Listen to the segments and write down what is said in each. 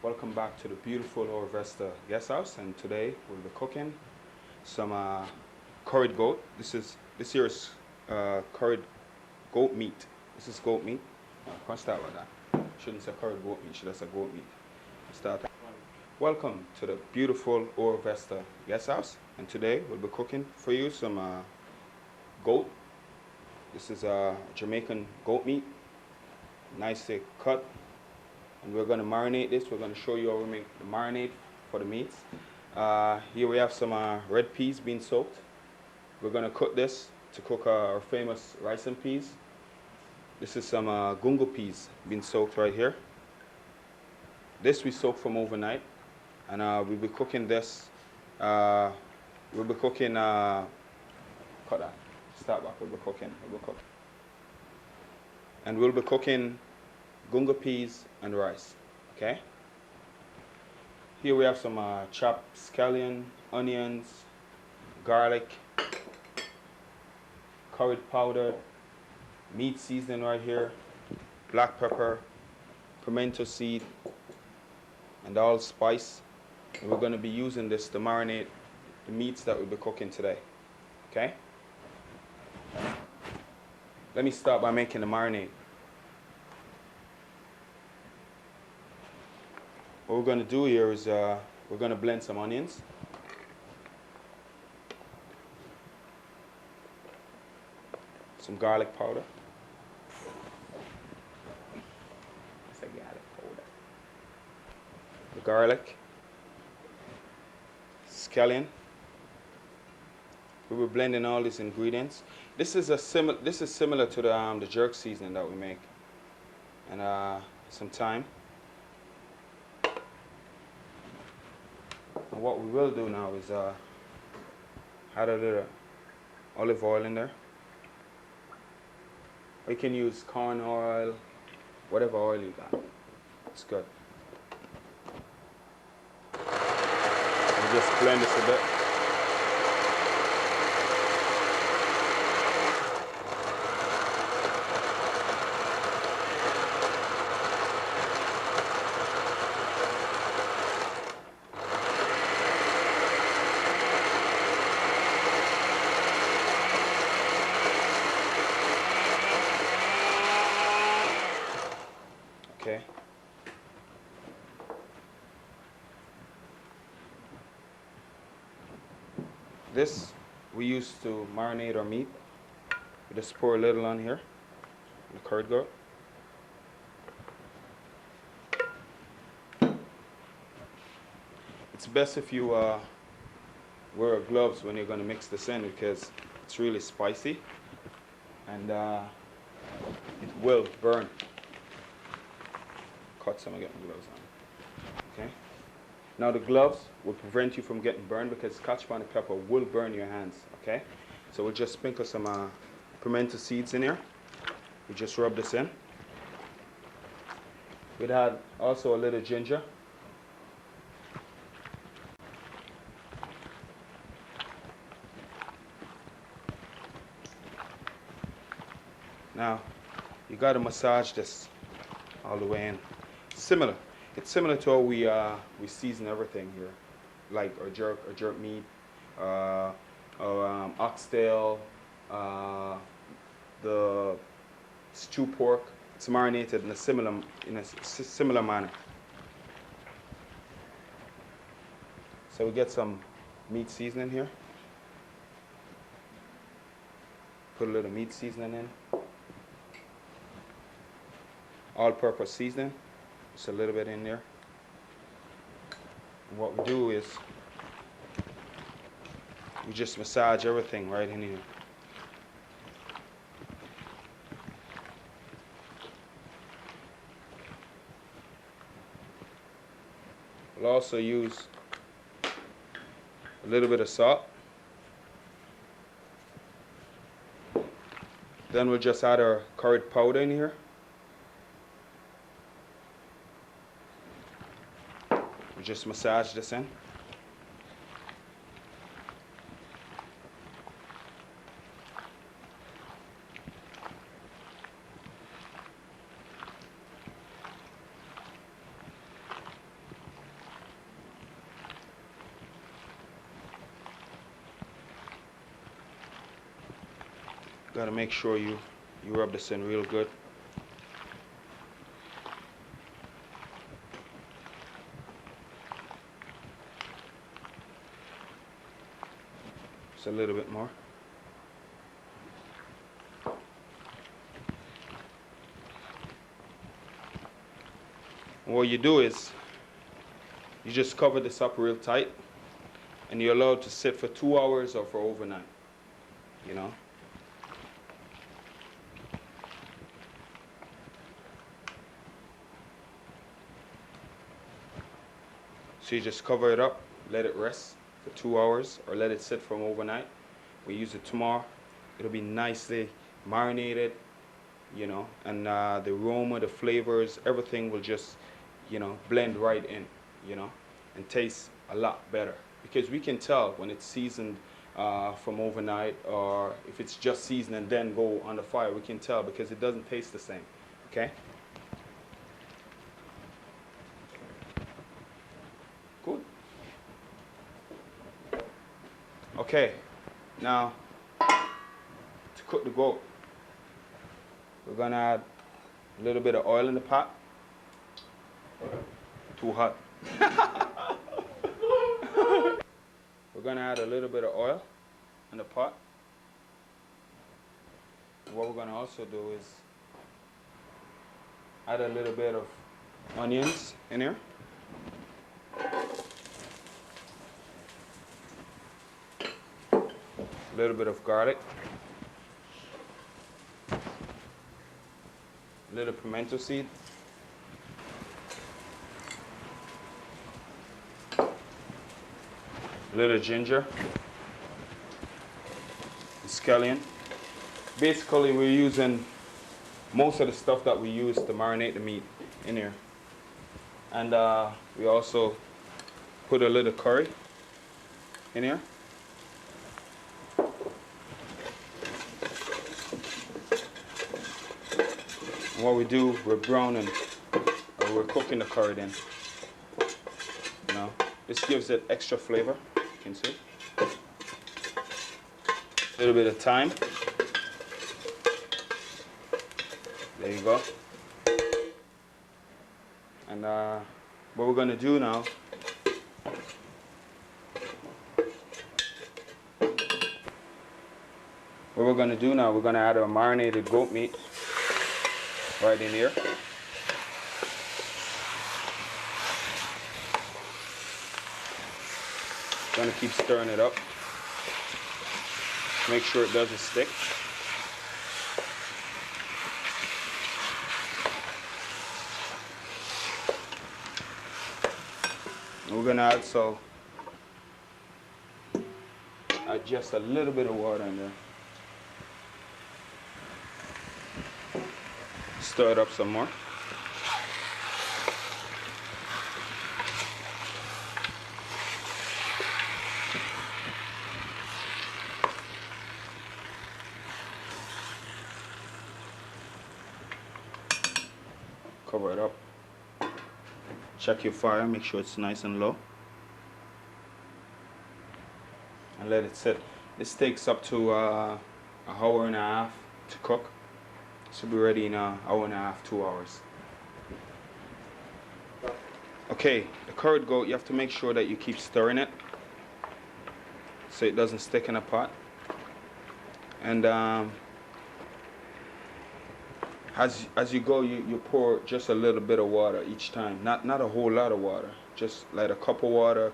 Welcome back to the beautiful Ora Vista Guest House, and today we'll be cooking some curried goat. This here is curried goat meat. This is goat meat. I can't start with that. Shouldn't say curried goat meat. Should have said goat meat. Start. Welcome to the beautiful Ora Vista Guest House, and today we'll be cooking for you some goat. This is Jamaican goat meat, nicely cut. And we're going to marinate this. We're going to show you how we make the marinade for the meats. Here we have some red peas being soaked. We're going to cook this to cook our famous rice and peas. This is some gungo peas being soaked right here. This we soaked from overnight. And we'll be cooking this. We'll be cooking, cut that. Start back. We'll be cooking. And we'll be cooking gungo peas and rice, okay? Here we have some chopped scallion, onions, garlic, curry powder, meat seasoning right here, black pepper, pimento seed, and allspice. And we're going to be using this to marinate the meats that we'll be cooking today, okay? Let me start by making the marinade. What we're going to do here is we're going to blend some onions. Some garlic powder. That's a garlic powder. The garlic. Scallion. We were blending all these ingredients. This is similar to the jerk seasoning that we make. And some thyme. And what we will do now is add a little olive oil in there. Or you can use corn oil, whatever oil you got. It's good. And just blend this a bit. Okay. This we use to marinate our meat. We just pour a little on here, the curd goat. It's best if you wear gloves when you're going to mix this in because it's really spicy and it will burn. Cut some and get my gloves on. Okay. Now the gloves will prevent you from getting burned because scotch bonnet pepper will burn your hands. Okay. So we'll just sprinkle some pimento seeds in here. We just rub this in. We'd add also a little ginger. Now you got to massage this all the way in. Similar. It's similar to how we season everything here, like our jerk meat, oxtail, the stew pork. It's marinated in a similar manner. So we get some meat seasoning here. Put a little meat seasoning in. All-purpose seasoning. Just a little bit in there. And what we do is we just massage everything right in here. We'll also use a little bit of salt. Then we'll just add our curried powder in here. Just massage this in. Gotta make sure you rub this in real good. Just a little bit more. And what you do is you just cover this up real tight, and you're allowed to sit for 2 hours or for overnight, you know. So you just cover it up, let it rest for 2 hours, or let it sit from overnight. We use it tomorrow. It'll be nicely marinated, you know, and the aroma, the flavors, everything will just, you know, blend right in, you know, and taste a lot better. Because we can tell when it's seasoned from overnight, or if it's just seasoned and then go on the fire, we can tell because it doesn't taste the same, okay? Good. Okay, now to cook the goat, we're gonna add a little bit of oil in the pot. Too hot. We're gonna add a little bit of oil in the pot. And what we're gonna also do is add a little bit of onions in here. A little bit of garlic. A little pimento seed. A little ginger. Scallion. Basically, we're using most of the stuff that we use to marinate the meat in here. And we also put a little curry in here. And what we do, we're browning, or we're cooking the curry then. You know, this gives it extra flavor, you can see. A little bit of thyme. There you go. And what we're going to do now, we're going to add our marinated goat meat right in here. Going to keep stirring it up. Make sure it doesn't stick. And we're going to add just a little bit of water in there. Stir it up some more. Cover it up. Check your fire, make sure it's nice and low. And let it sit. This takes up to an hour and a half to cook. Should be ready in an hour and a half, 2 hours. Okay, the curried goat, you have to make sure that you keep stirring it so it doesn't stick in a pot. And as you go, you pour just a little bit of water each time. Not a whole lot of water. Just like a cup of water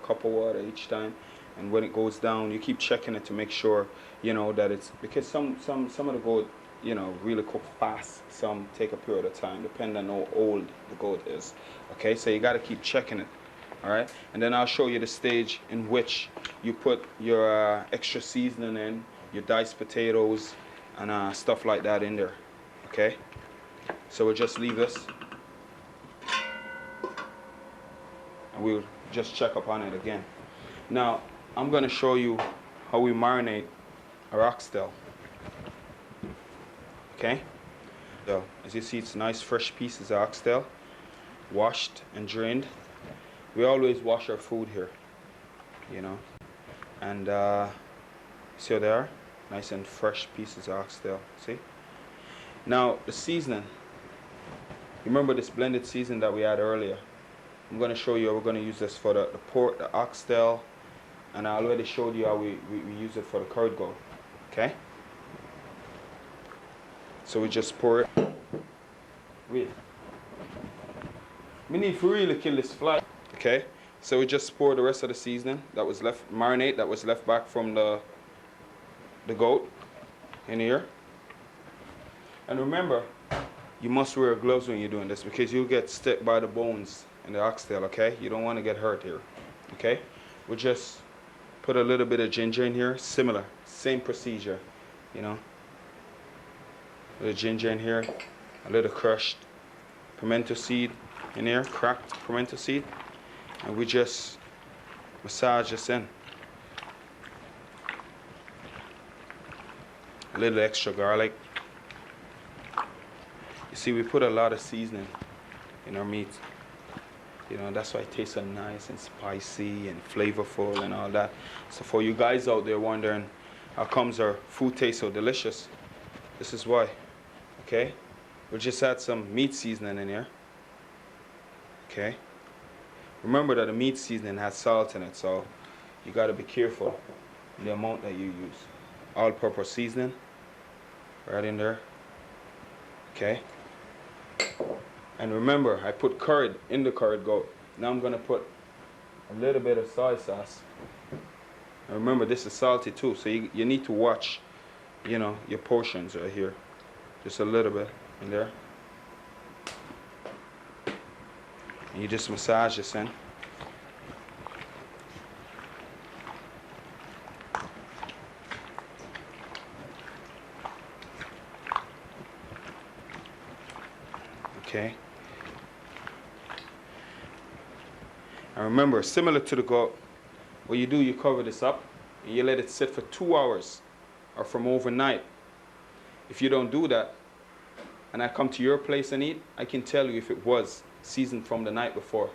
each time. And when it goes down, you keep checking it to make sure, you know, that it's, because some of the goat, you know, really cook fast. Some take a period of time, depending on how old the goat is. Okay, so you got to keep checking it. All right, and then I'll show you the stage in which you put your extra seasoning in, your diced potatoes, and stuff like that in there. Okay, so we'll just leave this, and we'll just check up on it again. Now, I'm going to show you how we marinate our oxtail. Okay, so as you see, it's nice fresh pieces of oxtail, washed and drained. We always wash our food here, you know, and see how they are, Nice and fresh pieces of oxtail. See? Now the seasoning. Remember this blended season that we had earlier? I'm going to show you how we're going to use this for the pork, the oxtail, and I already showed you how we use it for the curd goat. Okay? So we just pour it. Wait. We need to really kill this fly. Okay? So we just pour the rest of the seasoning that was left, marinade that was left back from the goat in here. And remember, you must wear gloves when you're doing this because you'll get stuck by the bones in the oxtail, okay? You don't want to get hurt here, okay? We'll just put a little bit of ginger in here, similar, same procedure, you know? A little ginger in here, a little crushed pimento seed in here, cracked pimento seed, and we just massage this in. A little extra garlic. You see, we put a lot of seasoning in our meat. You know, that's why it tastes so nice and spicy and flavorful and all that. So for you guys out there wondering how comes our food tastes so delicious, this is why. Okay? We'll just add some meat seasoning in here. Okay? Remember that the meat seasoning has salt in it, so you got to be careful in the amount that you use. All-purpose seasoning right in there. Okay? And remember, I put curd in the curd goat. Now I'm going to put a little bit of soy sauce. And remember, this is salty too, so you need to watch, you know, your portions right here. Just a little bit in there. And you just massage this in. Okay. And remember, similar to the goat, what you do, you cover this up and you let it sit for 2 hours or from overnight. If you don't do that, and I come to your place and eat, I can tell you if it was seasoned from the night before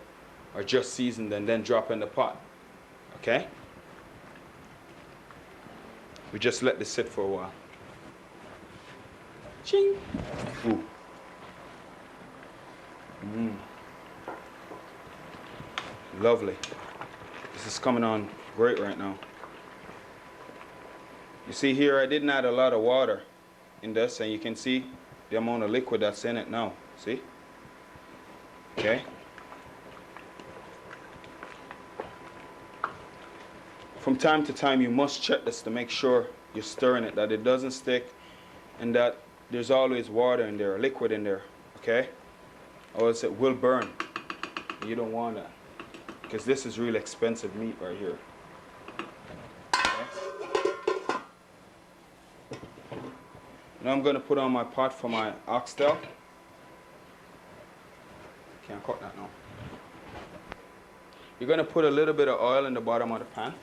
or just seasoned and then drop in the pot. Okay? We just let this sit for a while. Ching! Ooh. Lovely. This is coming on great right now. You see here, I didn't add a lot of water in this, and you can see the amount of liquid that's in it now. See? Okay. From time to time, you must check this to make sure you're stirring it, that it doesn't stick, and that there's always water in there, liquid in there. Okay? Or else it will burn. You don't want that, because this is really expensive meat right here. Okay. Now I'm going to put on my pot for my oxtail. Can't cut that now. You're going to put a little bit of oil in the bottom of the pan.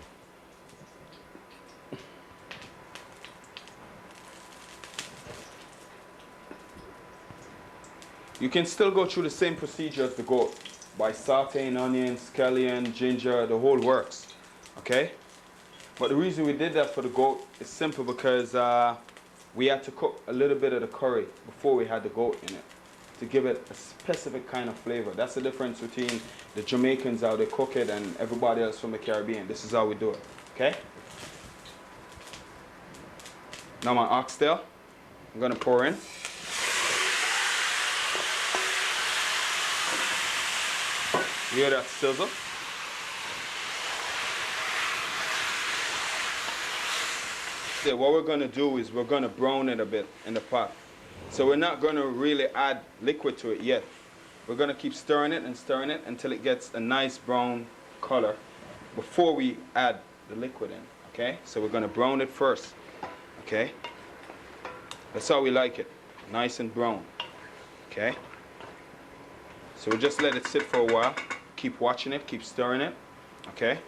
You can still go through the same procedure as the goat by sauteing onions, scallion, ginger, the whole works. Okay? But the reason we did that for the goat is simple because we had to cook a little bit of the curry before we had the goat in it to give it a specific kind of flavor. That's the difference between the Jamaicans, how they cook it, and everybody else from the Caribbean. This is how we do it. Okay? Now my oxtail, I'm going to pour in. You hear that sizzle? So what we're going to do is we're going to brown it a bit in the pot. So we're not going to really add liquid to it yet. We're going to keep stirring it until it gets a nice brown color before we add the liquid in. Okay? So we're going to brown it first. Okay? That's how we like it. Nice and brown. Okay? So we'll just let it sit for a while. Keep watching it, keep stirring it, okay?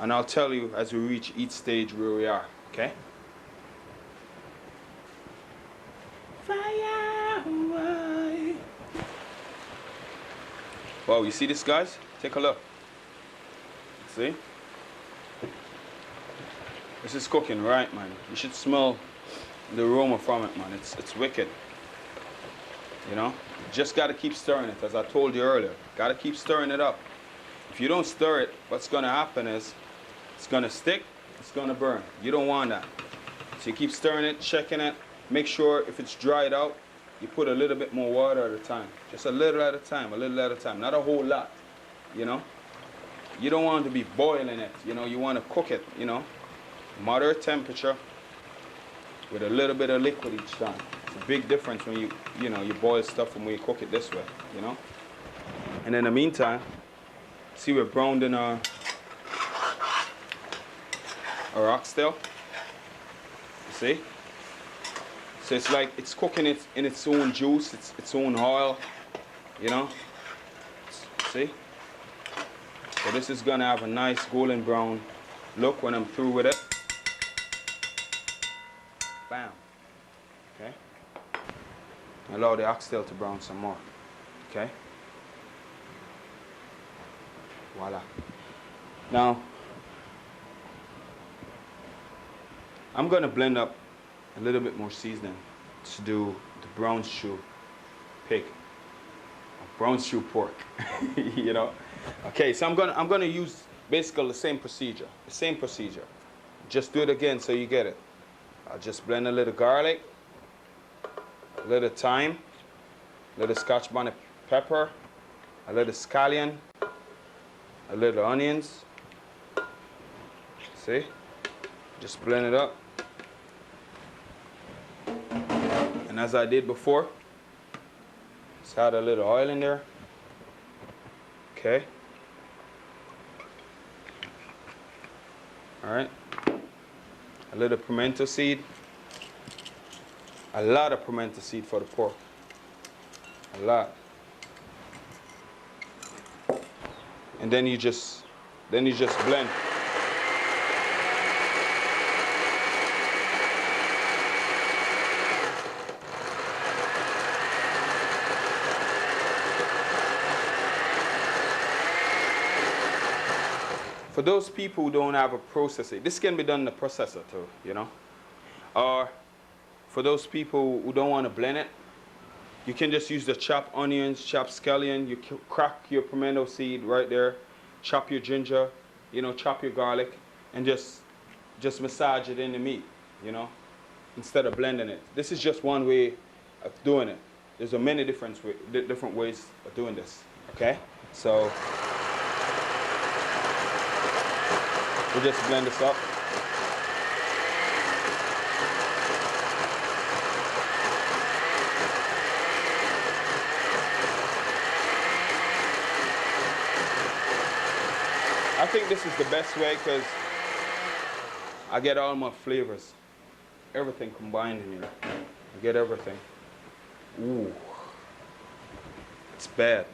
And I'll tell you as we reach each stage where we are, okay? Fire away. Wow, you see this, guys? Take a look. See? This This is cooking right, man. You should smell the aroma from it, man. It's wicked. You know? You just gotta keep stirring it, as I told you earlier. Gotta keep stirring it up. If you don't stir it, what's gonna happen is it's gonna stick, it's gonna burn. You don't want that. So you keep stirring it, checking it. Make sure if it's dried out, you put a little bit more water at a time. Just a little at a time, a little at a time. Not a whole lot, you know? You don't want to be boiling it, you know? You want to cook it, you know? Moderate temperature with a little bit of liquid each time. It's a big difference when you boil stuff and when you cook it this way, you know? And in the meantime, see we're browning our oxtail. See? So it's like it's cooking it in its own juice, its own oil, you know? See? So this is gonna have a nice golden brown look when I'm through with it. Bam. Okay? Allow the oxtail to brown some more. Okay? Voila. Now, I'm gonna blend up a little bit more seasoning to do the brown stew pig, or brown stew pork, you know. Okay, so I'm gonna use basically the same procedure, Just do it again so you get it. I'll just blend a little garlic, a little thyme, a little Scotch bonnet pepper, a little scallion, a little onions. See? Just blend it up. And as I did before, just add a little oil in there. Okay. All right. A little pimento seed. A lot of pimento seed for the pork. A lot. And then you just blend. For those people who don't have a processor, this can be done in the processor too, you know? Or for those people who don't want to blend it, you can just use the chopped onions, chopped scallion, you crack your pimento seed right there, chop your ginger, you know, chop your garlic, and just massage it in the meat, you know, instead of blending it. This is just one way of doing it. There's a many different ways of doing this, okay? So we'll just blend this up. I think this is the best way because I get all my flavors, everything combined in here. I get everything. Ooh, it's bad.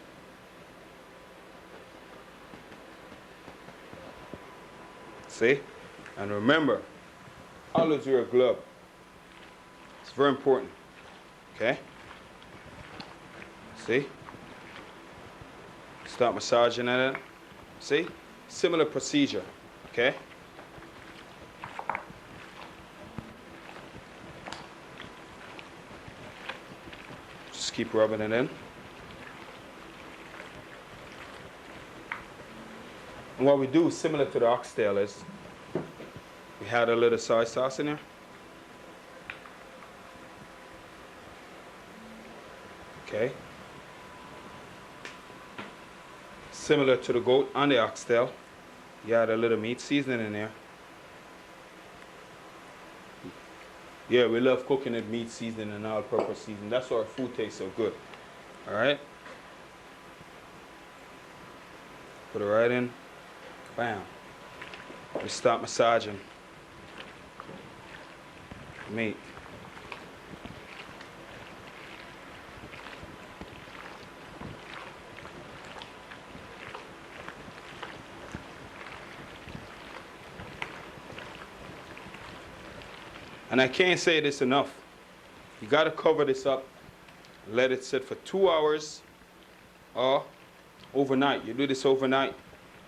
See? And remember, always wear a glove. It's very important. Okay? See? Start massaging at it. See? Similar procedure. Okay? Just keep rubbing it in. And what we do, similar to the oxtail, is we had a little soy sauce in there. Okay. Similar to the goat and the oxtail, you add a little meat seasoning in there. Yeah, we love cooking with meat seasoning and all-purpose seasoning. That's why our food tastes so good. All right. Put it right in. Bam. We start massaging meat. And I can't say this enough. You got to cover this up, let it sit for 2 hours or overnight. You do this overnight.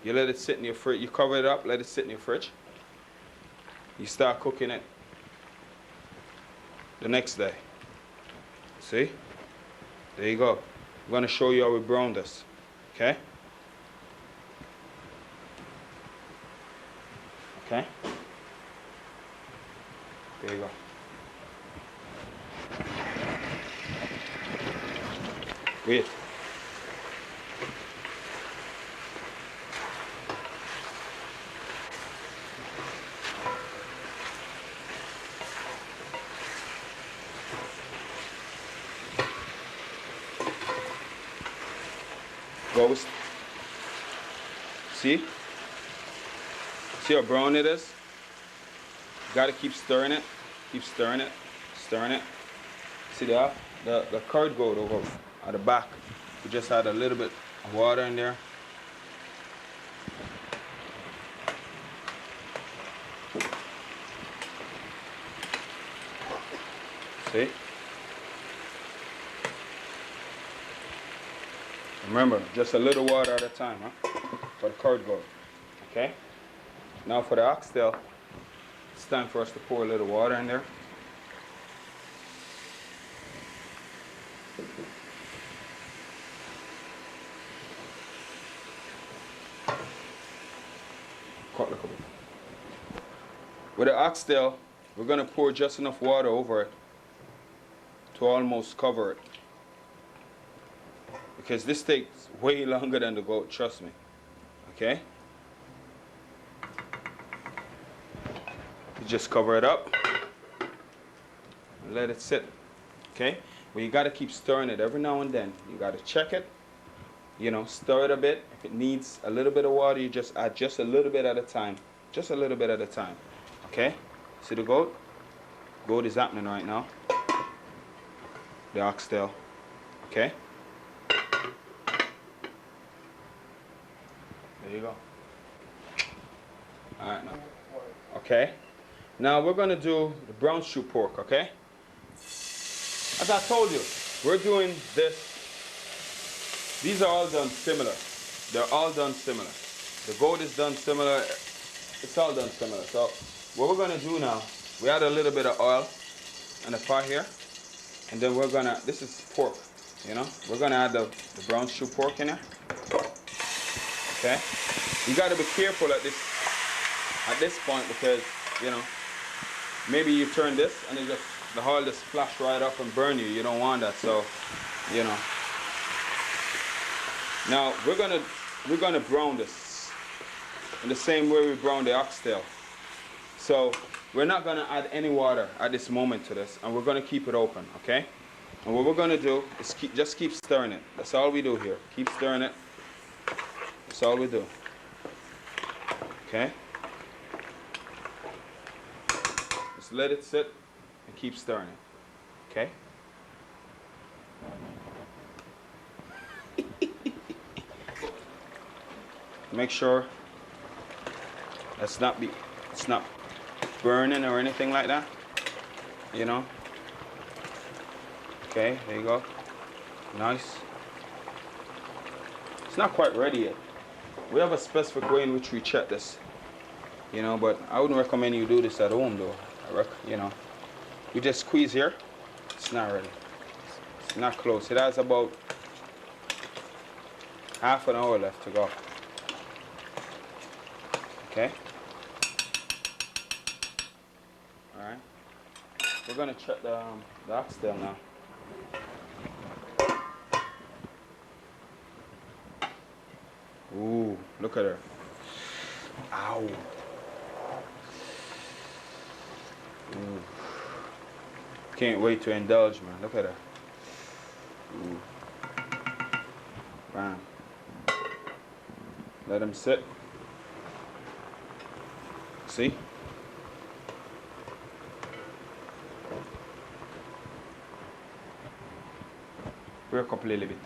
You let it sit in your fridge. You cover it up, let it sit in your fridge. you start cooking it the next day. See? There you go. I'm going to show you how we brown this. Okay? Okay? There you go. Wait. Goes. See? See how brown it is? Got to keep stirring it. Keep stirring it. Stirring it. See that? The curd goat over at the back. We just add a little bit of water in there. See? Remember, just a little water at a time, huh? For the curd goat. Okay? Now for the oxtail, it's time for us to pour a little water in there. With the oxtail, we're going to pour just enough water over it to almost cover it. Because this takes way longer than the goat, trust me. Okay? You just cover it up and let it sit. Okay? But you got to keep stirring it every now and then. You got to check it. You know, stir it a bit. If it needs a little bit of water, you just add just a little bit at a time. Just a little bit at a time. Okay? See the goat? Goat is happening right now. The oxtail. Okay? There you go. Alright now. Okay? Now we're going to do the brown stew pork, okay? As I told you, we're doing this. These are all done similar. They're all done similar. The goat is done similar. It's all done similar. So what we're going to do now, we add a little bit of oil in the pot here. And then we're going to, this is pork, you know? We're going to add the brown stew pork in there. Okay? You got to be careful at this point because, you know, maybe you turn this and it just, the oil just splash right up and burn you. You don't want that, so, you know. Now, we're gonna brown this in the same way we brown the oxtail. So, we're not gonna add any water at this moment to this, and we're gonna keep it open, okay? And what we're gonna do is just keep stirring it. That's all we do here. Keep stirring it. That's all we do. Okay? Just let it sit and keep stirring it. Okay? Make sure it's not burning or anything like that. You know? Okay, there you go. Nice. It's not quite ready yet. We have a specific way in which we check this. You know, but I wouldn't recommend you do this at home though. You know, you just squeeze here. It's not ready. It's not close. It has about half an hour left to go. Okay. All right. We're gonna check the oxtail now. Ooh, look at her. Ow. Ooh. Can't wait to indulge, man. Look at her. Ooh. Bam. Let them sit. See? Work up a little bit.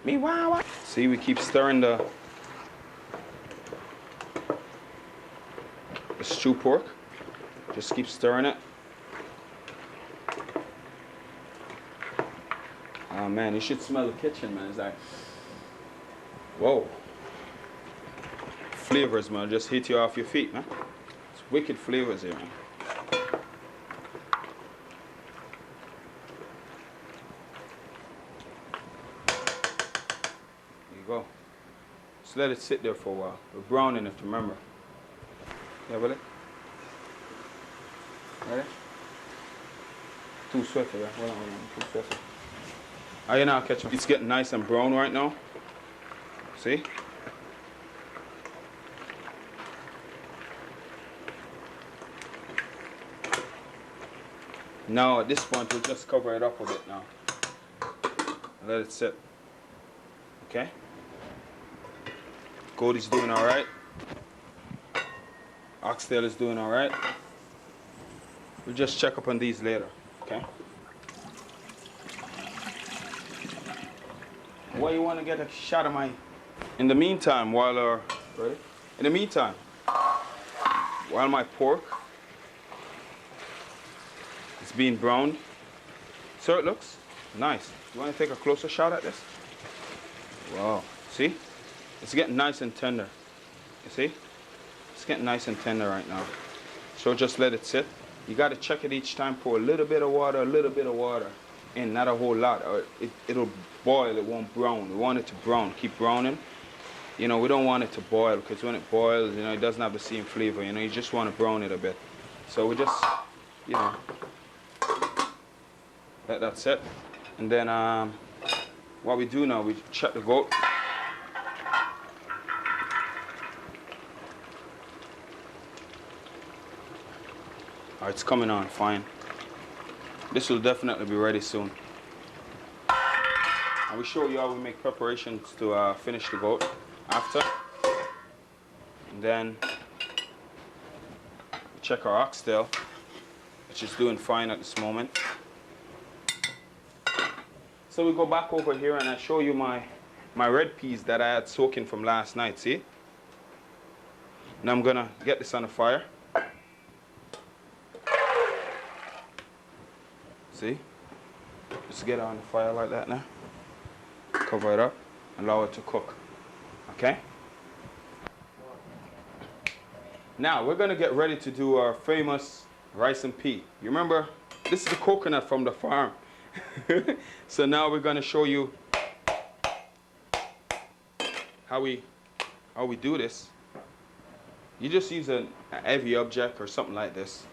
Me wow. See, we keep stirring the stew pork. Just keep stirring it. Oh man, you should smell the kitchen, man. It's like, whoa. Flavors, man, just hit you off your feet, man. It's wicked flavors here. Man. There you go. Just let it sit there for a while. We're browning it, remember. Yeah, will it? Ready? Too sweaty, right? Hold on, too sweaty. Oh, you know, catch it. It's getting nice and brown right now. See? Now at this point we'll just cover it up a bit now. Let it sit. Okay? Goat is doing alright. Oxtail is doing alright. We'll just check up on these later. Okay? Well, you want to get a shot of my... In the meantime, while ready? In the meantime, while my pork is being browned, so it looks nice. You want to take a closer shot at this? Wow. See? It's getting nice and tender. You see? It's getting nice and tender right now. So just let it sit. You got to check it each time. Pour a little bit of water, in, not a whole lot. Or it'll boil, it won't brown. We want it to brown. Keep browning. You know, we don't want it to boil because when it boils, you know, it doesn't have the same flavor. You know, you just want to brown it a bit. So we just, you know, let that sit. And then what we do now, we check the goat. Alright, it's coming on fine. This will definitely be ready soon. And we show you how we make preparations to finish the goat after. And then we check our oxtail, which is doing fine at this moment. So we go back over here and I show you my red peas that I had soaking from last night, see? Now I'm gonna get this on the fire. See? Just get it on the fire like that now. Cover it up, allow it to cook. Okay? Now we're gonna get ready to do our famous rice and pea. You remember, this is the coconut from the farm. So now we're gonna show you how we do this. You just use a heavy object or something like this.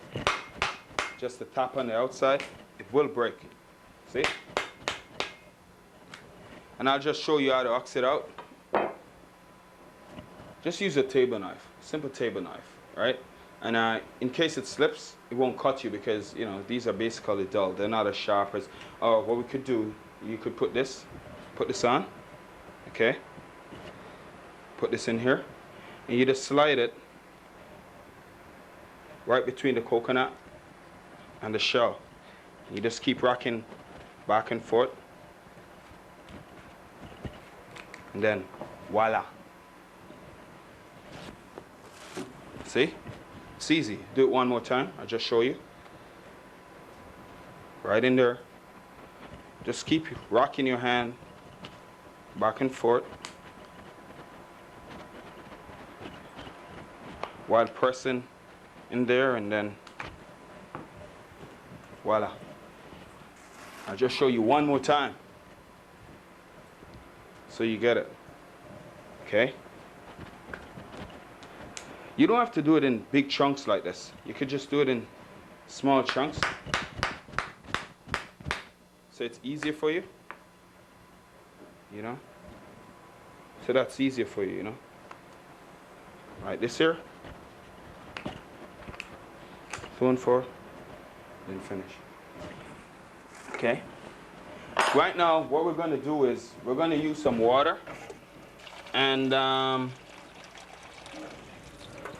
Just to tap on the outside. It will break. See? And I'll just show you how to ox it out. Just use a table knife, simple table knife, right? And in case it slips, it won't cut you because, you know, these are basically dull. They're not as sharp as, or what we could do, you could put this on, okay? Put this in here, and you just slide it right between the coconut and the shell. You just keep rocking back and forth. And then, voila. See? It's easy. Do it one more time. I'll just show you. Right in there. Just keep rocking your hand back and forth while pressing in there, and then voila. I'll just show you one more time so you get it. Okay? You don't have to do it in big chunks like this. You could just do it in small chunks. So it's easier for you. You know? So that's easier for you, you know? Right, this here. 2 and 4. Then finish. Okay? Right now, what we're going to do is we're going to use some water. And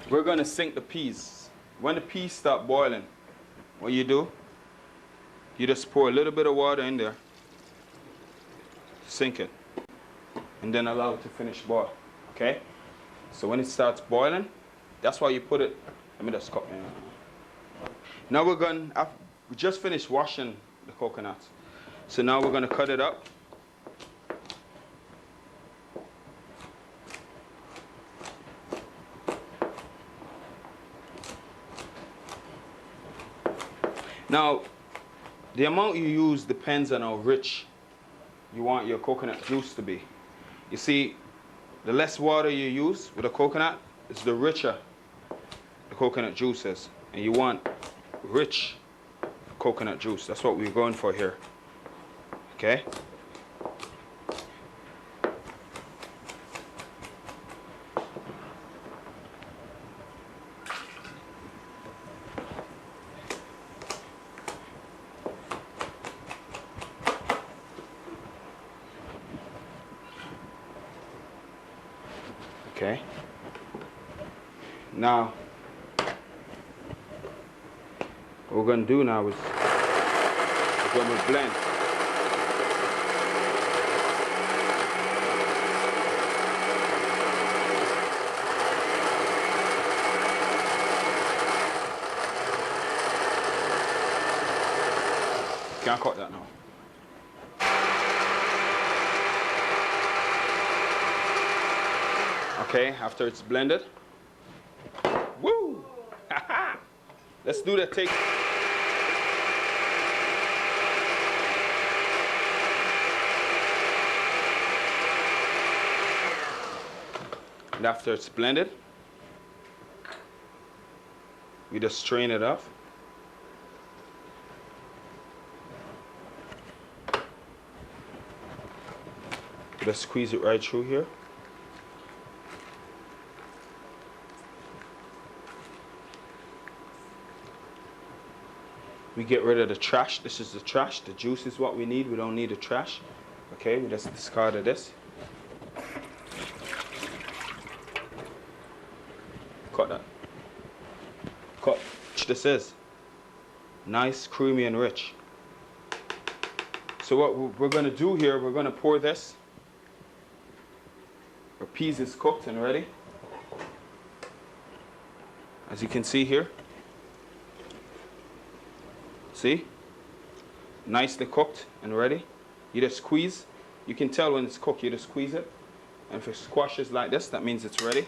we're going to sink the peas. When the peas start boiling, what you do, you just pour a little bit of water in there, sink it, and then allow it to finish boil. Okay? So when it starts boiling, that's why you put it. Let me just cut it. Now we're going, we just finished washing the coconuts. So now we're going to cut it up. Now, the amount you use depends on how rich you want your coconut juice to be. You see, the less water you use with a coconut, it's the richer the coconut juice is. And you want rich coconut juice. That's what we're going for here. Okay? Okay. Now, what we're going to do now is we're going to blend. Can't cut that now. Okay, after it's blended. Woo! Let's do the take. And after it's blended, we just strain it off. Just squeeze it right through here. We get rid of the trash. This is the trash. The juice is what we need. We don't need the trash. Okay, we just discarded this. Cut that. Cut. This is nice, creamy, and rich. So what we're going to do here, we're going to pour this. Our peas is cooked and ready. As you can see here. See? Nicely cooked and ready. You just squeeze. You can tell when it's cooked, you just squeeze it. And if it squashes like this, that means it's ready.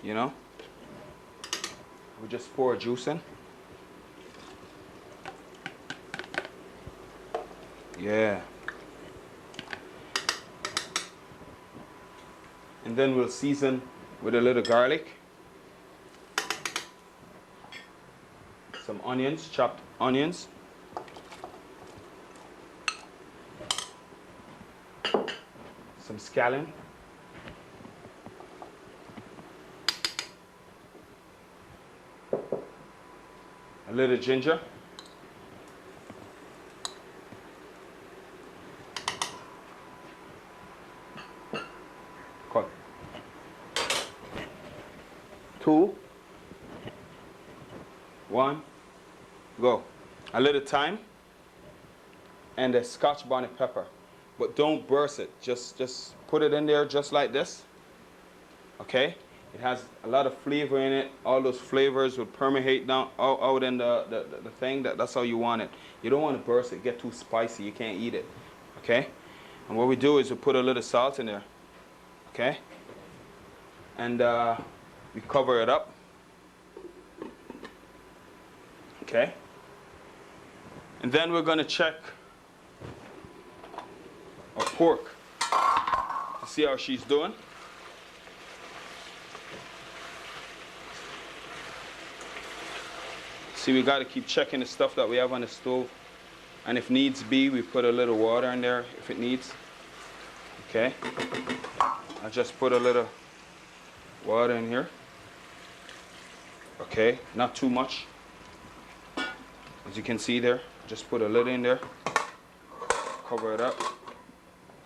You know? We just pour juice in. Yeah. And then we'll season with a little garlic. Some onions, chopped onions. Some scallion. A little ginger. Cut. 2, 1, go. A little thyme and a Scotch bonnet pepper, but don't burst it. Just put it in there just like this. Okay. It has a lot of flavor in it. All those flavors will permeate down out in the thing. That's how you want it. You don't want to burst it, get too spicy. You can't eat it. Okay? And what we do is we put a little salt in there. Okay? And we cover it up. Okay? And then we're going to check our pork to see how she's doing. See, we got to keep checking the stuff that we have on the stove. And if needs be, we put a little water in there if it needs. Okay? I just put a little water in here. Okay? Not too much. As you can see there, just put a little in there. Cover it up.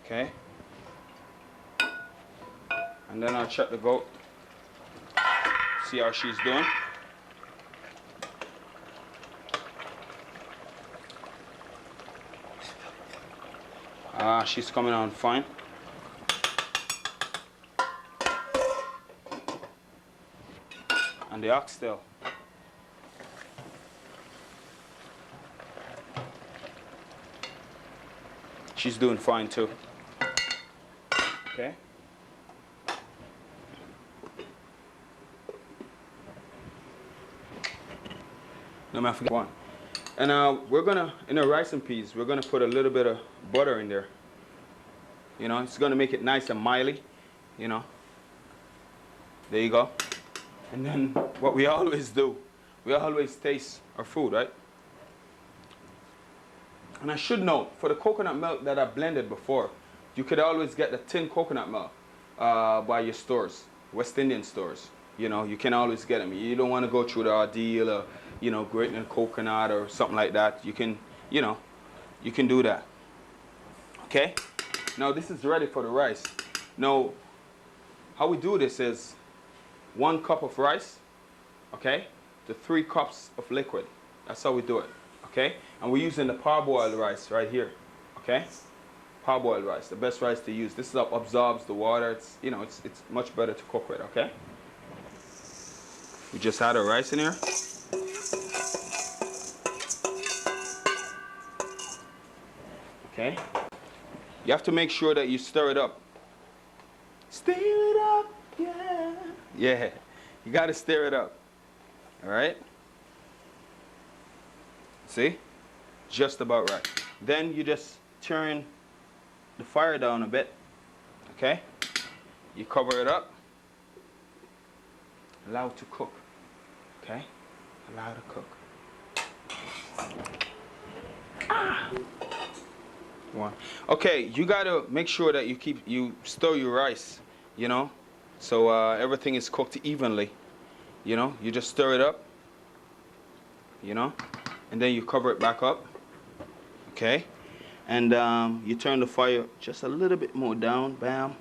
Okay? And then I'll check the goat. See how she's doing. She's coming on fine. And the oxtail. She's doing fine too. Okay. No, I forget one. And we're gonna, in our rice and peas, we're gonna put a little bit of butter in there. You know, it's gonna make it nice and miley. You know, there you go. And then what we always do, we always taste our food, right? And I should note, for the coconut milk that I blended before, you could always get the tin coconut milk by your stores, West Indian stores. You know, you can always get them. You don't want to go through the ordeal of, you know, grating a coconut or something like that. You can, you know, you can do that. Okay? Now this is ready for the rice. Now, how we do this is 1 cup of rice, okay, to 3 cups of liquid. That's how we do it, okay? And we're using the parboiled rice right here, okay? Parboiled rice, the best rice to use. This absorbs the water. It's, you know, it's much better to cook with, okay? We just add our rice in here. Okay? You have to make sure that you stir it up. Stir it up, yeah. Yeah, you gotta stir it up. All right? See? Just about right. Then you just turn the fire down a bit. Okay? You cover it up. Allow it to cook. Okay? Allow it to cook. Ah! One. Okay, you gotta make sure that you stir your rice, you know, so everything is cooked evenly. You know, you just stir it up, you know, and then you cover it back up. Okay, and you turn the fire just a little bit more down, bam,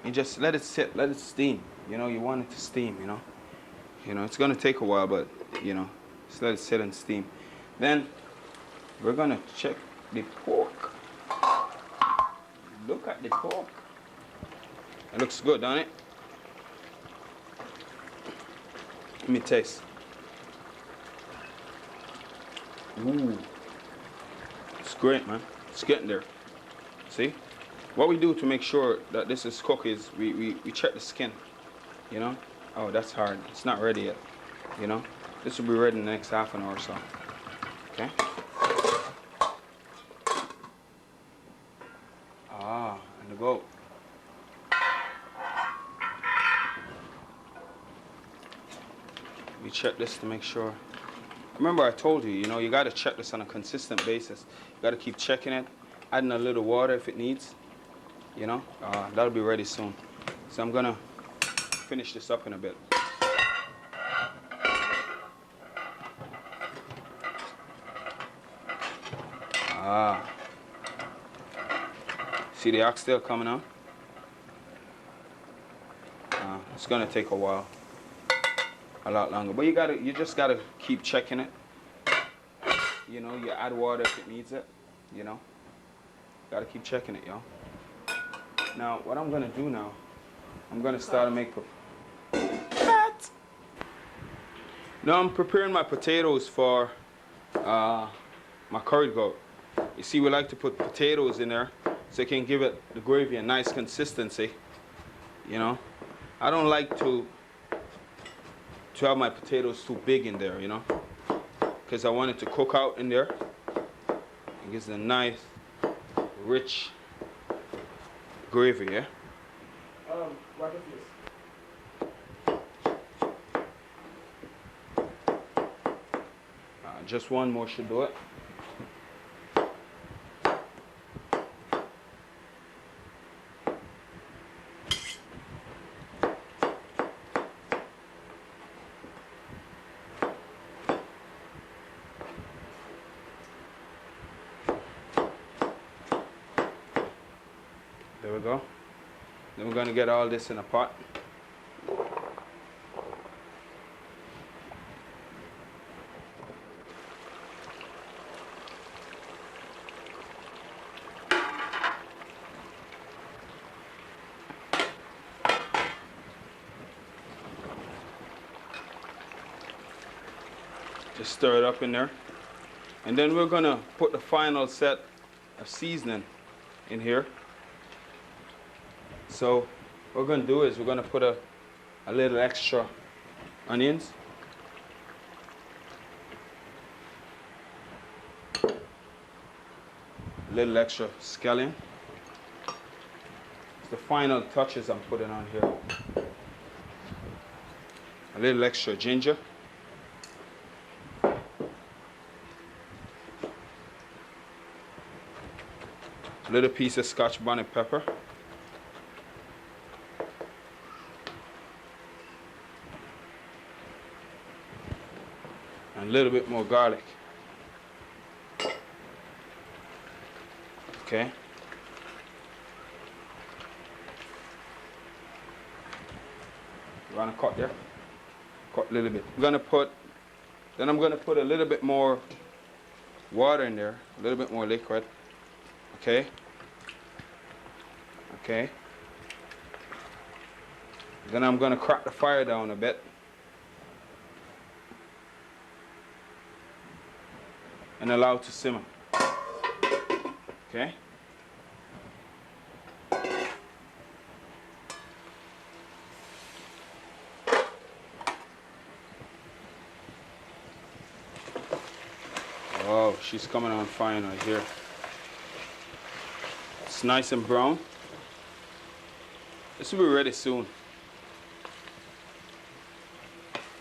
and just let it sit, let it steam. You know, you want it to steam. You know, it's gonna take a while, but you know, just let it sit and steam. Then we're gonna check the pork. Look at the pork. It looks good, doesn't it? Let me taste. Ooh. It's great, man. It's getting there. See? What we do to make sure that this is cooked is we check the skin. You know? Oh, that's hard. It's not ready yet. You know? This will be ready in the next half an hour or so. Okay? And the goat. We check this to make sure. Remember I told you, you know, you got to check this on a consistent basis. You got to keep checking it, adding a little water if it needs, you know. That'll be ready soon. So I'm going to finish this up in a bit. See the oxtail coming out? It's gonna take a while, a lot longer. But you just gotta keep checking it. You know, you add water if it needs it. You know, gotta keep checking it, y'all. Now, what I'm gonna do now, I'm gonna start to make. Now I'm preparing my potatoes for my curried goat. You see, we like to put potatoes in there so it can give it the gravy a nice consistency. You know, I don't like to have my potatoes too big in there, you know, because I want it to cook out in there. It gives a nice, rich gravy, yeah. What is this? Just one more should do it. There we go. Then we're going to get all this in a pot. Just stir it up in there. And then we're going to put the final set of seasoning in here. So what we're going to do is we're going to put a little extra onions. A little extra scallion. It's the final touches I'm putting on here. A little extra ginger. A little piece of Scotch bonnet pepper. And a little bit more garlic. Okay. We're gonna cut there. Cut a little bit. I'm gonna put a little bit more water in there, a little bit more liquid. Okay. Okay. Then I'm gonna crack the fire down a bit. And allow it to simmer. Okay. Oh, she's coming on fine right here. It's nice and brown. This will be ready soon.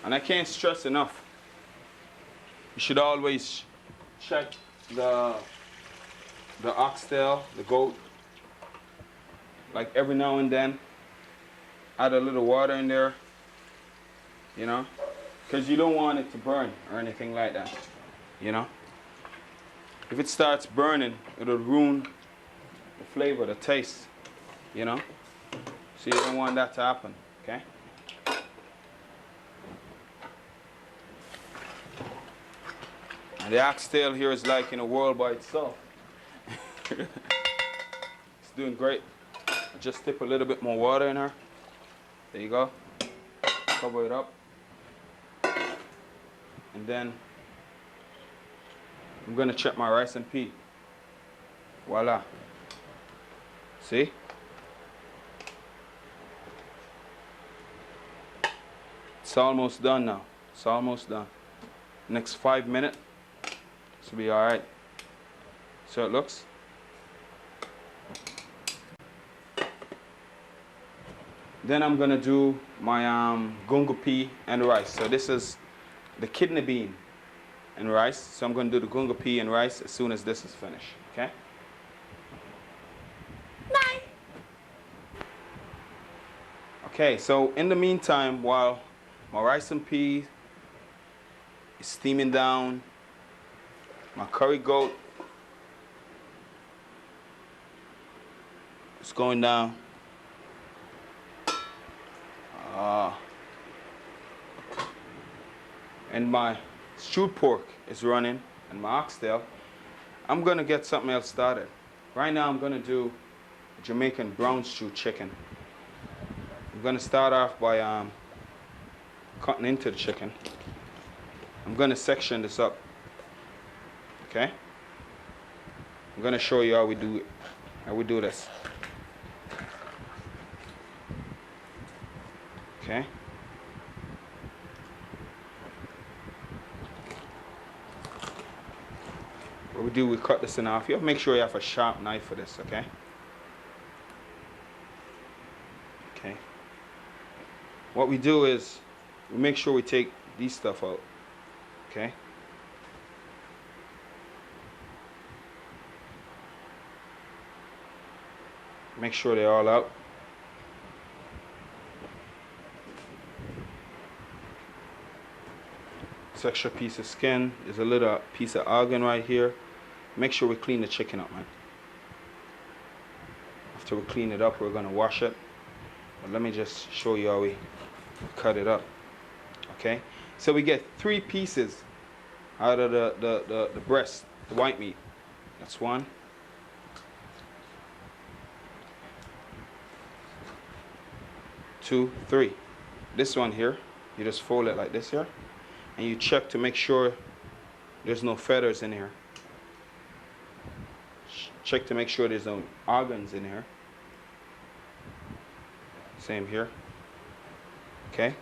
And I can't stress enough, you should always check the oxtail, the goat, like every now and then. Add a little water in there, you know, because you don't want it to burn or anything like that, you know. If it starts burning, it'll ruin the flavor, the taste, you know. So you don't want that to happen, okay? And the oxtail here is like in a world by itself. It's doing great. Just dip a little bit more water in her. There you go. Cover it up. And then I'm gonna check my rice and pea. Voila. See? It's almost done now. It's almost done. Next 5 minutes, this will be all right. So it looks. Then I'm gonna do my gungo pea and rice. So this is the kidney bean and rice. So I'm gonna do the gungo pea and rice as soon as this is finished. Okay? Bye. Okay. So in the meantime, while my rice and pea is steaming down, my curry goat is going down. And my stewed pork is running, and my oxtail. I'm gonna get something else started. Right now I'm gonna do Jamaican brown stew chicken. I'm gonna start off by cutting into the chicken. I'm gonna section this up. Okay? I'm gonna show you how we do it. How we do this. Okay? What we do, we cut this in half. You have to make sure you have a sharp knife for this, okay? Okay. What we do is we make sure we take these stuff out. Okay? Make sure they're all out. This extra piece of skin. There's a little piece of organ right here. Make sure we clean the chicken up, man. After we clean it up, we're gonna wash it. But let me just show you how we cut it up. Okay? So we get 3 pieces out of the breast, the white meat. That's 1. 2, 3. This one here, you just fold it like this here, and you check to make sure there's no feathers in here. Check to make sure there's no organs in here. Same here. Okay?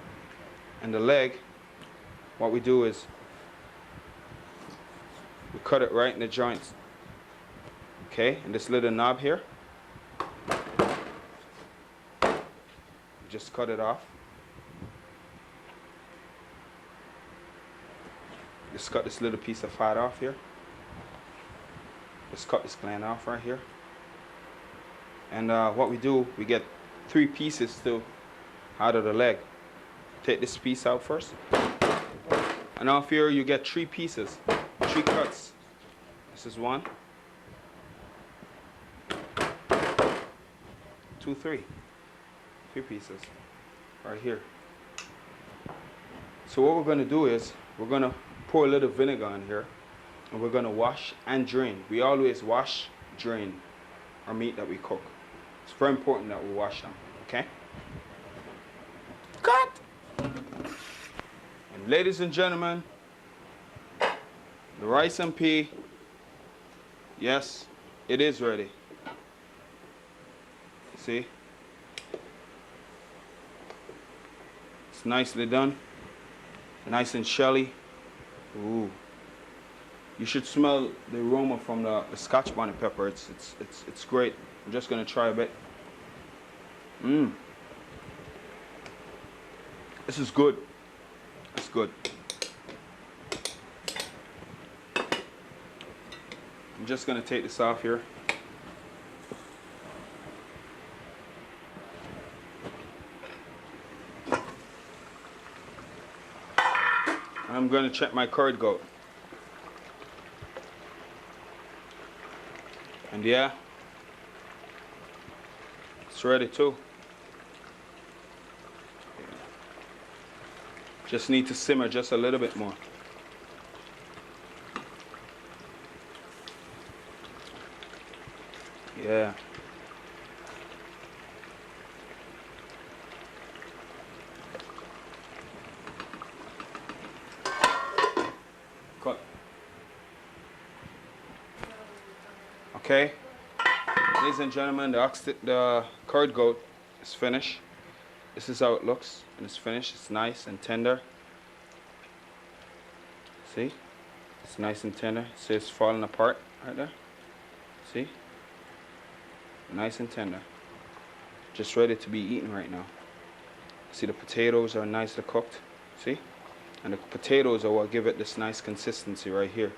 And the leg, what we do is we cut it right in the joints. Okay, and this little knob here, just cut it off. Just cut this little piece of fat off here. Just cut this gland off right here. And what we do, we get 3 pieces still out of the leg. Take this piece out first. And off here you get 3 pieces, 3 cuts. This is 1, 2, 3. 3 pieces right here. So what we're going to do is we're going to pour a little vinegar in here, and we're going to wash and drain. We always wash, drain our meat that we cook. It's very important that we wash them, okay? Cut! And ladies and gentlemen, the rice and pea, yes, it is ready. See? It's nicely done. Nice and shelly. Ooh. You should smell the aroma from the Scotch bonnet pepper. It's great. I'm just gonna try a bit. Mmm. This is good. It's good. I'm just gonna take this off here. I'm going to check my curd goat. And yeah, it's ready too. Just need to simmer just a little bit more. Yeah. Okay, ladies and gentlemen, the curd goat is finished. This is how it looks, and it's finished. It's nice and tender. See? It's nice and tender. See, it's falling apart right there. See? Nice and tender. Just ready to be eaten right now. See, the potatoes are nicely cooked. See? And the potatoes are what give it this nice consistency right here.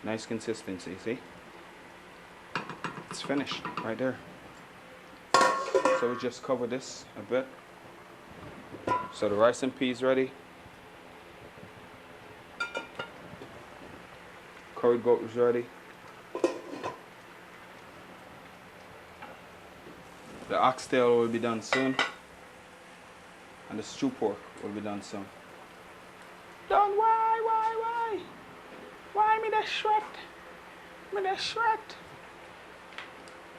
Nice consistency, see? It's finished right there. So we just cover this a bit. So the rice and peas ready. Curd goat is ready. The oxtail will be done soon. And the stew pork will be done soon. Done, why? Why me that sweat? Me that sweat.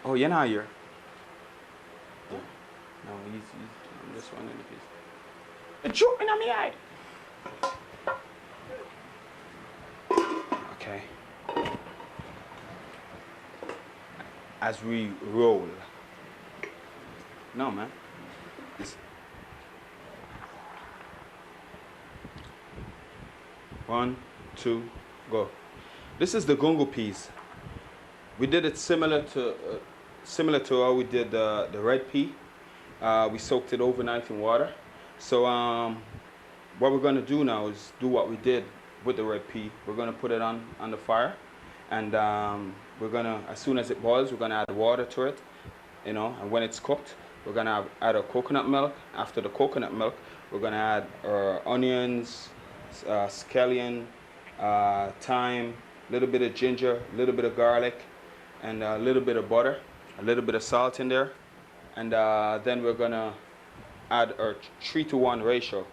Oh, you're not here. Yeah. No, he's this one in the piece. The choke in my eye. Okay. As we roll. No, man. This. 1, 2, go. This is the gungo peas. We did it similar to how we did the red pea. We soaked it overnight in water. So what we're going to do now is do what we did with the red pea. We're going to put it on the fire, and we're going to, as soon as it boils, we're going to add water to it, you know, and when it's cooked, we're going to add our coconut milk. After the coconut milk, we're going to add our onions, scallion, thyme, a little bit of ginger, a little bit of garlic, and a little bit of butter, a little bit of salt in there, and then we're gonna add our 3-to-1 ratio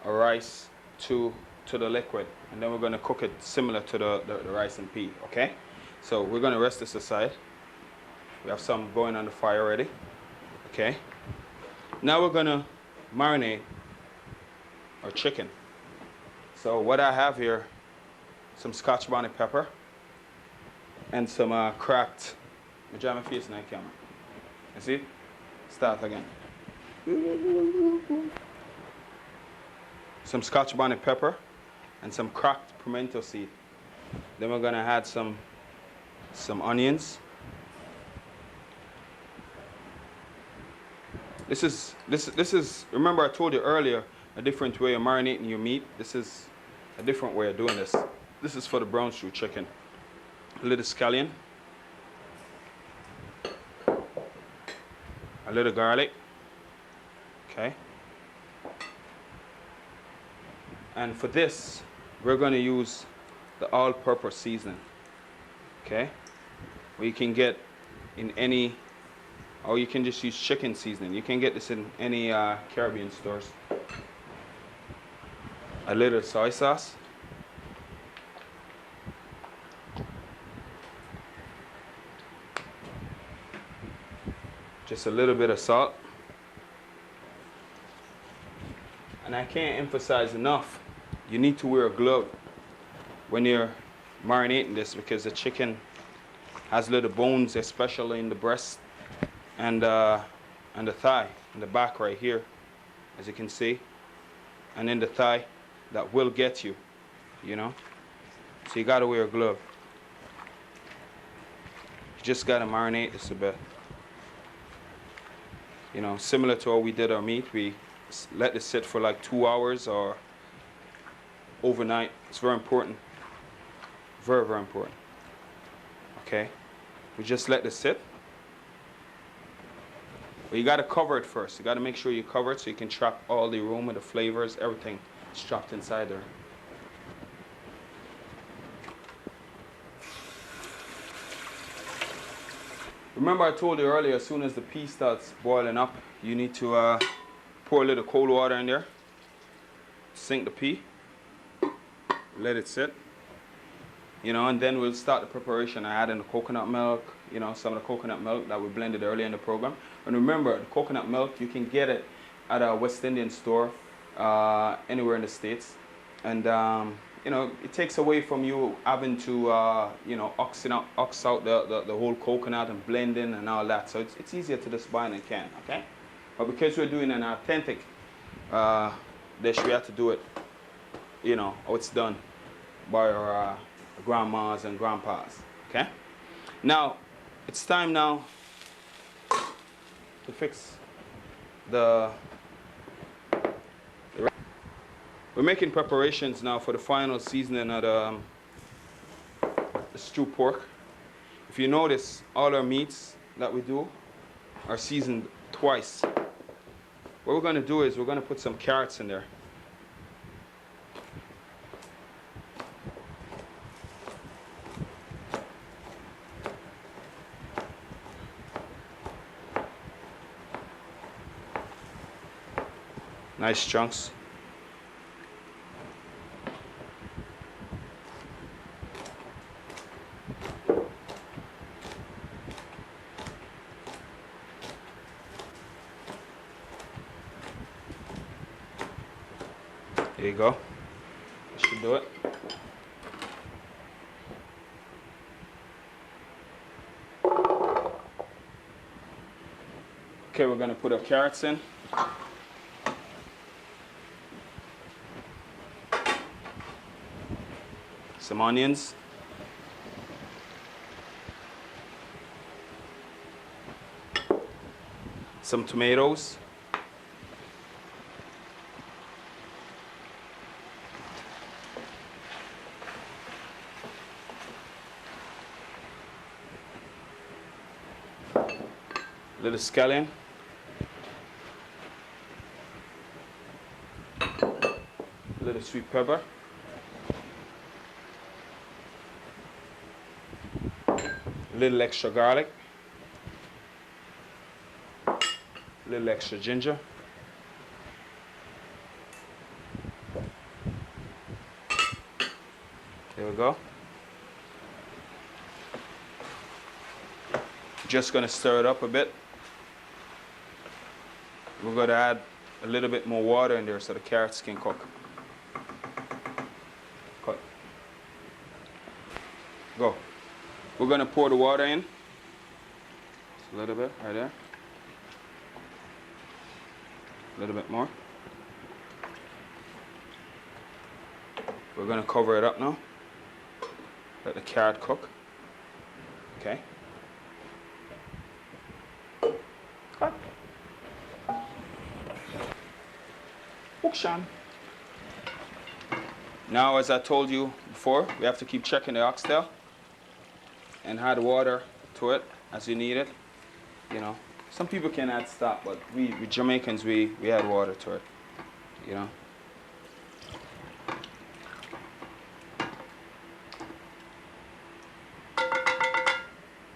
of rice to the liquid, and then we're gonna cook it similar to the rice and pea. Okay, so we're gonna rest this aside. We have some going on the fire already. Okay, now we're gonna marinate our chicken. So what I have here, some Scotch bonnet pepper and some cracked, I jam my face in that camera. You see? Start again. Some Scotch bonnet pepper and some cracked pimento seed. Then we're gonna add some some onions. This is, remember I told you earlier, a different way of marinating your meat. This is a different way of doing this. This is for the brown stew chicken. A little scallion, a little garlic, okay. And for this, we're going to use the all-purpose seasoning, okay. We can get in any, or you can just use chicken seasoning. You can get this in any Caribbean stores. A little soy sauce. Just a little bit of salt. And I can't emphasize enough, you need to wear a glove when you're marinating this, because the chicken has little bones, especially in the breast and the thigh, in the back right here, as you can see, and in the thigh, that will get you, you know. So you gotta wear a glove. You just gotta marinate this a bit. You know, similar to how we did our meat, we let this sit for like 2 hours or overnight. It's very important. Very, very important. Okay? We just let this sit. But you got to cover it first. You got to make sure you cover it so you can trap all the aroma, the flavors, everything is trapped inside there. Remember I told you earlier, as soon as the pea starts boiling up, you need to pour a little cold water in there, sink the pea, let it sit, you know, and then we'll start the preparation. I add in the coconut milk, you know, some of the coconut milk that we blended earlier in the program. And remember, the coconut milk, you can get it at a West Indian store anywhere in the States. And you know, it takes away from you having to, you know, ox out the whole coconut and blending and all that. So it's easier to just buy in a can, okay? But because we're doing an authentic dish, we have to do it, you know, how it's done by our grandmas and grandpas, okay? Now, it's time now to fix the we're making preparations now for the final seasoning of the stewed pork. If you notice, all our meats that we do are seasoned twice. What we're going to do is we're going to put some carrots in there. Nice chunks. There you go. That should do it. Okay, we're going to put our carrots in. Some onions. Some tomatoes. A little scallion. A little sweet pepper. A little extra garlic. A little extra ginger. There we go. Just going to stir it up a bit. We're going to add a little bit more water in there so the carrots can cook. Cut. Go. We're going to pour the water in. Just a little bit right there. A little bit more. We're going to cover it up now. Let the carrot cook. Okay. Cut. Auction. Now, as I told you before, we have to keep checking the oxtail and add water to it as you need it. You know, some people can add stock, but we Jamaicans, we add water to it. You know.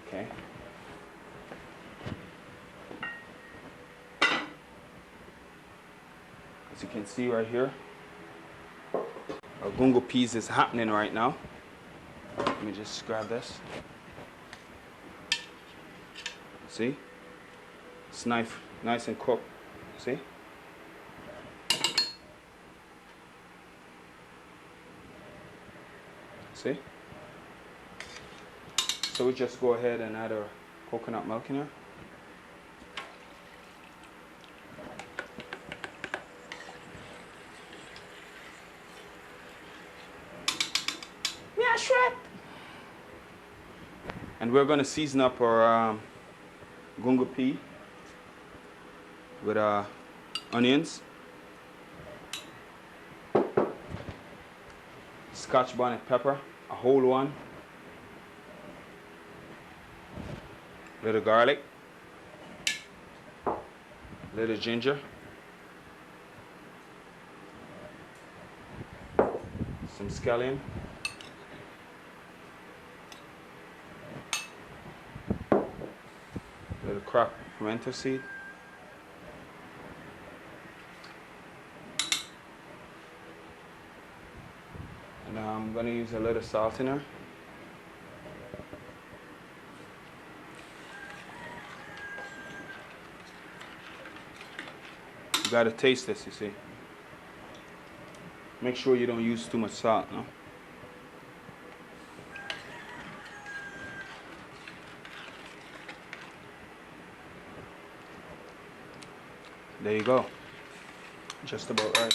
Okay. As you can see right here, our gungo peas is happening right now. Let me just grab this. See? It's nice and cooked. See? See? So we just go ahead and add our coconut milk in here. Yeah, shred. And we're going to season up our gungo pea with onions, Scotch bonnet pepper, a whole one, little garlic, little ginger, some scallion, little cracked pimento seed, and I'm going to use a little salt in there. You got to taste this, you see. Make sure you don't use too much salt, no? There you go. Just about right.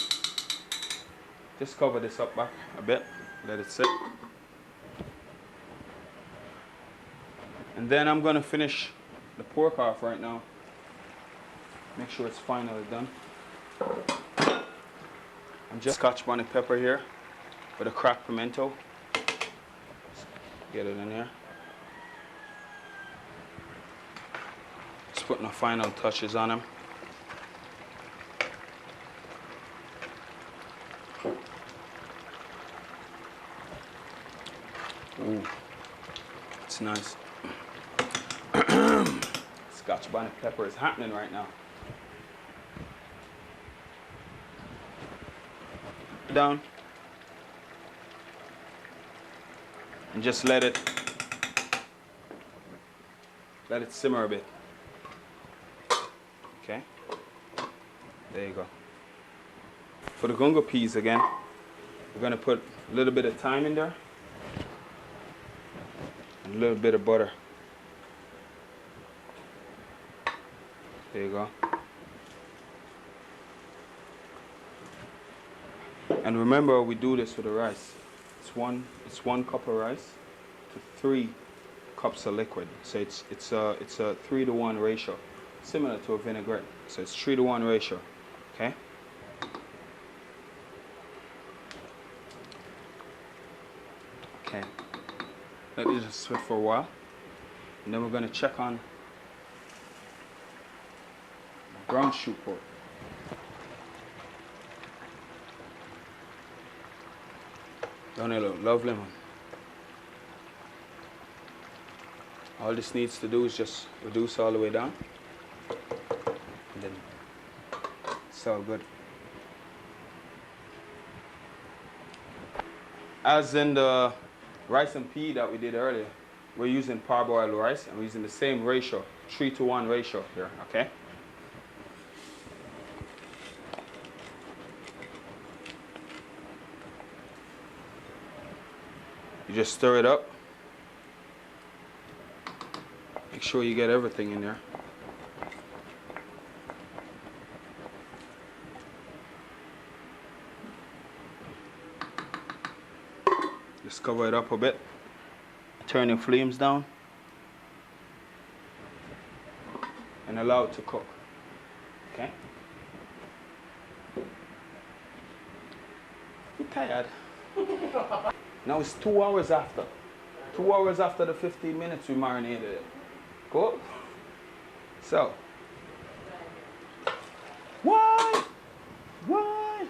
Just cover this up back a bit. Let it sit. And then I'm going to finish the pork off right now. Make sure it's finally done. I'm just Scotch bonnet pepper here with a cracked pimento. Get it in there. Just putting the final touches on them. Ooh, it's nice. Scotch bonnet pepper is happening right now. Down and just let it simmer a bit. Okay, there you go. For the gungo peas again, we're going to put a little bit of thyme in there and a little bit of butter. There you go. And remember, we do this with the rice. It's one cup of rice to 3 cups of liquid. So it's a 3-to-1 ratio, similar to a vinaigrette. So it's 3-to-1 ratio. Okay. Okay. Let it just sit for a while, and then we're going to check on brown shoe pork. Don't it look lovely, man? All this needs to do is just reduce all the way down, and then it's all good. As in the rice and pea that we did earlier, we're using parboiled rice, and we're using the same ratio, 3-to-1 ratio here, okay? You just stir it up. Make sure you get everything in there. Just cover it up a bit. Turn your flames down. allow it to cook. Okay? You tired? Now it's 2 hours after. 2 hours after the 15 minutes we marinated it. Cool? So. Why? Why?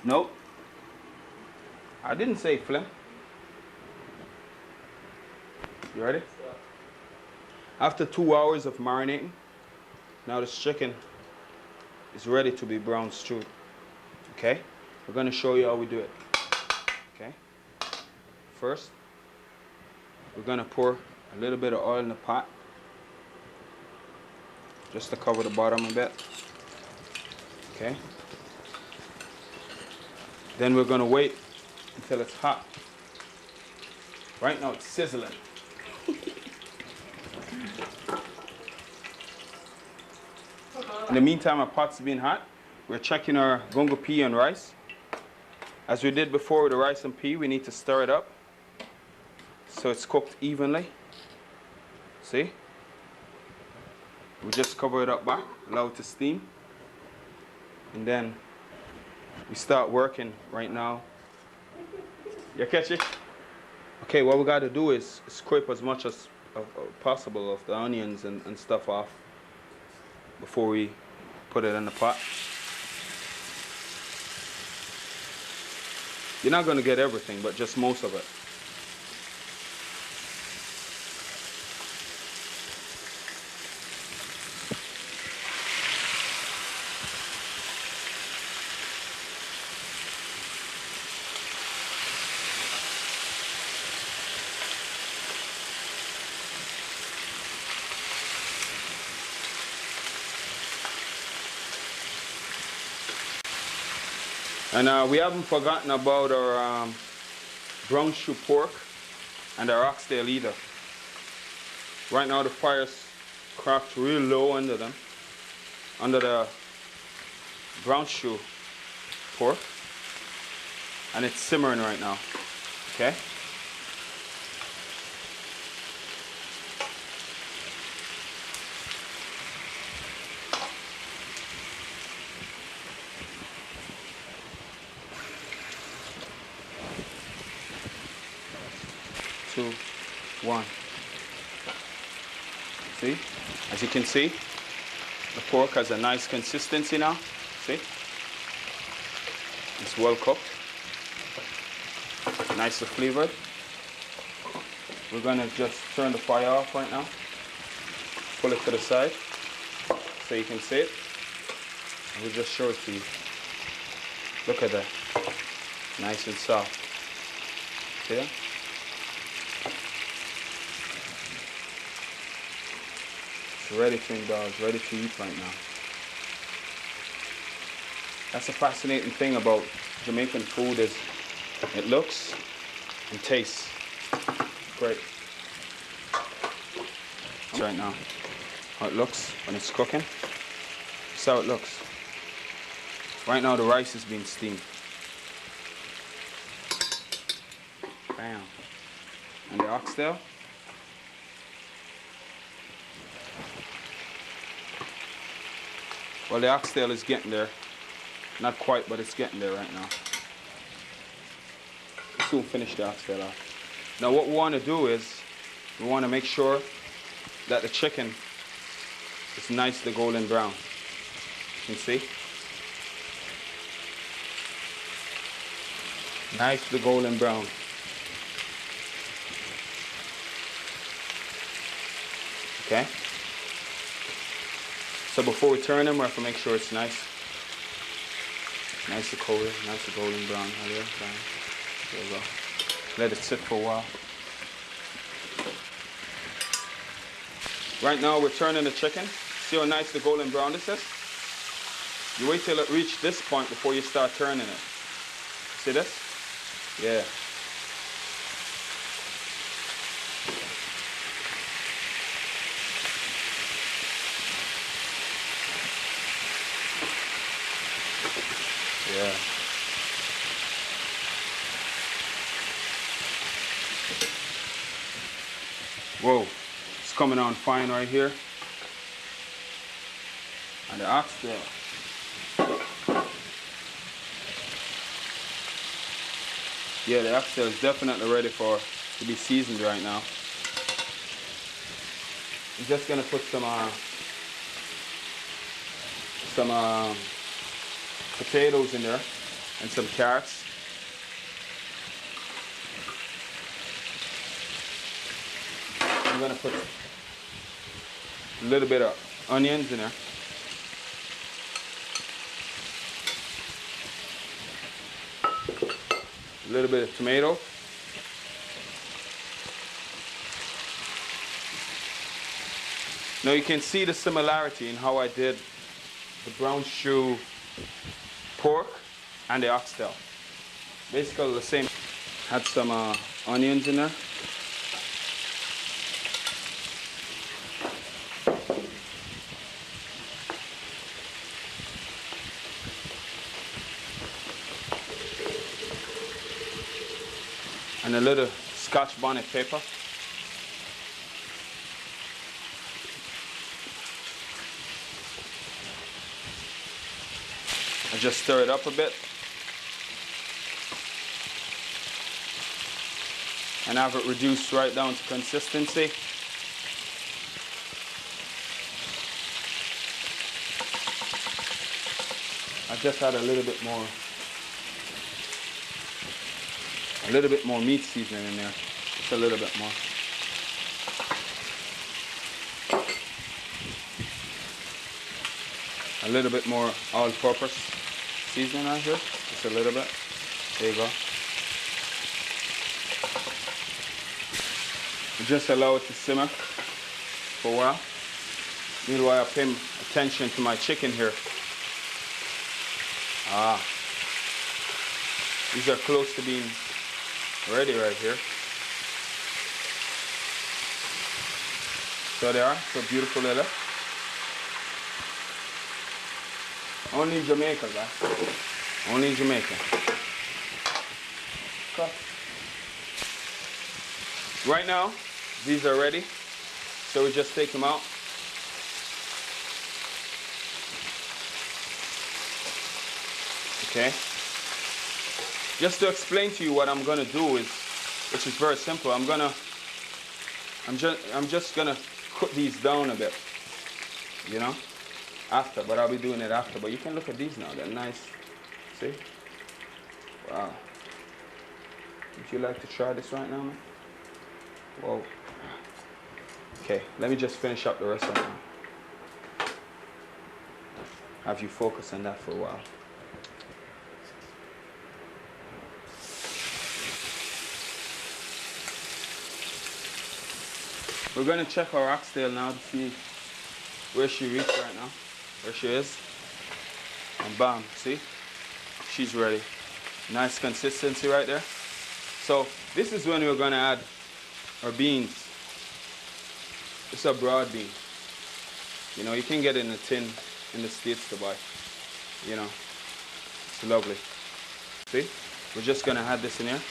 Nope. I didn't say flim. You ready? After 2 hours of marinating, now this chicken is ready to be brown stewed. Okay? We're going to show you how we do it. Okay? First, we're going to pour a little bit of oil in the pot, just to cover the bottom a bit. Okay? Then we're going to wait until it's hot. Right now it's sizzling. In the meantime, our pot's being hot. We're checking our gungo pea and rice. As we did before with the rice and pea, we need to stir it up so it's cooked evenly. See? We just cover it up back, allow it to steam. And then we start working right now. You catch it? Okay, what we got to do is scrape as much as possible of the onions and stuff off before we put it in the pot. You're not going to get everything, but just most of it. And we haven't forgotten about our brown stew pork and our oxtail either. Right now the fire's cracked real low under them, under the brown stew pork, and it's simmering right now. Okay? Two, one. See? As you can see, the pork has a nice consistency now. See? It's well cooked. Nicely flavored. We're gonna just turn the fire off right now. Pull it to the side so you can see it. We'll just show it to you. Look at that. Nice and soft. See that? It's ready to indulge, ready to eat right now. That's a fascinating thing about Jamaican food is it looks and tastes great. Right now, how it looks when it's cooking. That's how it looks. Right now the rice is being steamed. Bam. And the oxtail. Well, the oxtail is getting there. Not quite, but it's getting there right now. We'll soon finish the oxtail off. Now what we want to do is, we want to make sure that the chicken is nicely golden brown. You can see? Nicely golden brown. Okay? So before we turn them, we have to make sure it's nice. Nice and golden, nice and golden brown. There we go. Let it sit for a while. Right now we're turning the chicken. See how nice the golden brown this is? You wait till it reaches this point before you start turning it. See this? Yeah. Yeah. Whoa, it's coming on fine right here. And the oxtail. Yeah, the oxtail is definitely ready to be seasoned right now. I'm just gonna put some potatoes in there and some carrots. I'm gonna put a little bit of onions in there. A little bit of tomato. Now you can see the similarity in how I did the brown stew pork and the oxtail. Basically the same. Had some onions in there. And a little Scotch bonnet pepper. I just stir it up a bit. And have it reduced right down to consistency. I just add a little bit more meat seasoning in there. Just a little bit more. A little bit more all-purpose seasoning on here. Just a little bit. There you go. Just allow it to simmer for a while. Meanwhile, I pay attention to my chicken here. These are close to being ready right here. So they are, so beautiful little. Only in Jamaica, guys. Only in Jamaica. Cut. Right now, these are ready. So we just take them out. Okay. Just to explain to you what I'm gonna do is, which is very simple. I'm just gonna cook these down a bit, you know, after. But I'll be doing it after. But you can look at these now. They're nice. See? Wow. Would you like to try this right now, man? Whoa. Okay. Let me just finish up the rest right now. Have you focus on that for a while. We're going to check our oxtail now to see where she reached right now, where she is. And bam, see? She's ready. Nice consistency right there. So this is when we're going to add our beans. It's a broad bean. You know, you can get it in a tin in the States to buy. You know, it's lovely. See? We're just going to add this in here.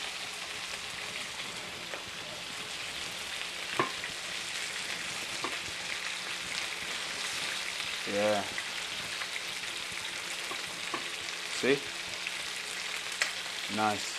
Yeah. See? Nice.